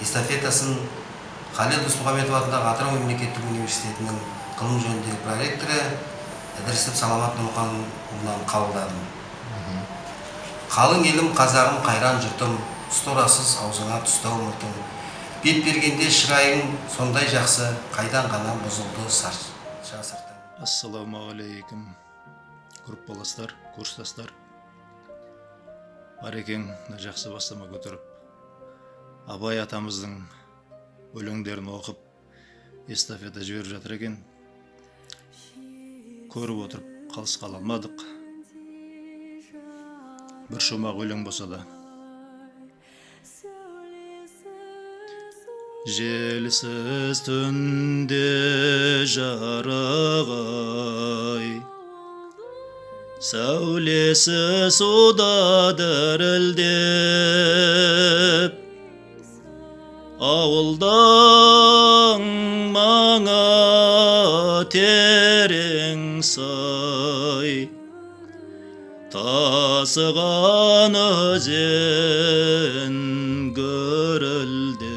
эстафетасын Халел Досмухамедов атындағы Атырау мемлекеттік университетінің ғылым жөніндегі проректоры Ыдырысов Саламат Нұрмұханұлынан қабылдадым. Қалың елім, қазағым, қайран жұртым, тұсторасыз аузыңа тұстау ұмытым. Бет бергенде шырайың сондай жақсы, қайдан ғана бұзылды жасыртым. Ассаламағалейкум, группаластар, курстастар. Барекең жақсы бастама көтеріп, Абай атамыздың өлеңдерін оқып, эстафета жіберіп жатыр екен. Көріп отырып, қалыс қала алмадық. Бір шумақ өлең болса да. Желсіз түнде жарығай, сәулесі суда дірілдеп, ауылдан маңа терең сай, тасыған өзен гүрілдеп.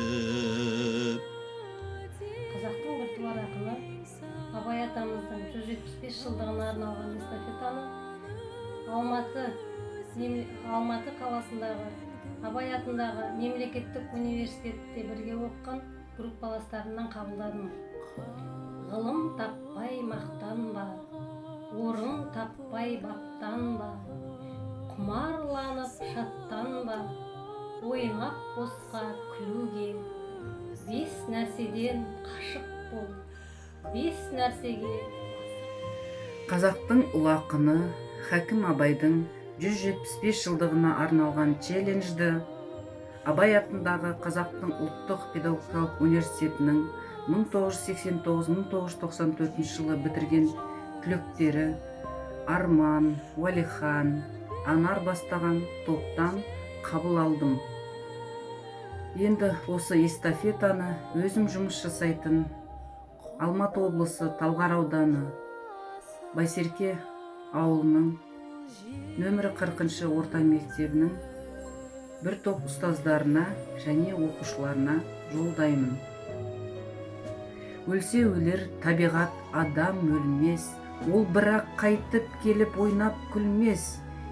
Қазақтың біртуар ақыны Абай атамыздың 175 жылдығына арналған эстафетаны Алматы қаласындағы Абай атындағы мемлекеттік университетте бірге оққан группаластарынан қабылдадым. Ғылым таппай мақтанба, орын таппай баптанба, құмарланып шаттанба, ойнап босқа күлуге. 5 нәрседен қашық бол, 5 нәрсеге. Қазақтың ұлы ақыны Хакім Абайдың 175 жылдығына арналған челленджді Абай атындағы Қазақтың ұлттық педагогикалық университетінің 1989-1994 жылы бітірген түлектері Арман, Уалихан, Анар бастаған топтан қабыл алдым. Енді осы эстафетаны өзім жұмыс жасайтын Алматы облысы Талғар ауданы Байсерке ауылының нөмірі 40-шы орта мектебінің бір топ ұстаздарына және оқушыларына жолдаймын. Өлсе өлер табиғат, адам өлмес, ол бірақ қайтып келіп ойнап күлмес.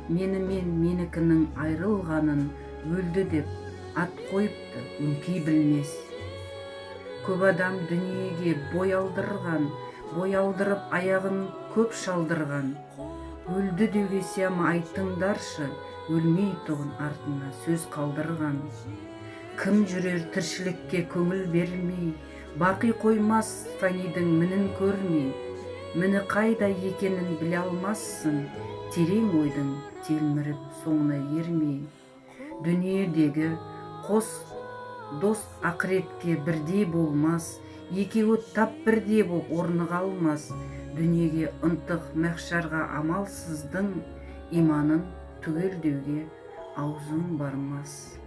Менікінің айрылғанын өлді деп ат қойыпты, өңкей білмес. Көп адам дүниеге бой алдырып аяғын көп шалдырған. Өлді деуге сияма айтыңдаршы, өлмей тұғын артына сөз қалдырған. Кім жүрер тіршілікке көңіл бермей, бақи қоймас фанидің мінін көрмей. Міні қайда екенін біле алмассың, терең ойдың телміріп соңына ермей. Дүниедегі қос дос ақыретке бірдей болмас, екеуі тап бірдей боп орны қалмас. Дүниеге ынтық мәхшарға амалсыздың, иманын түгелдеуге аузың бармас.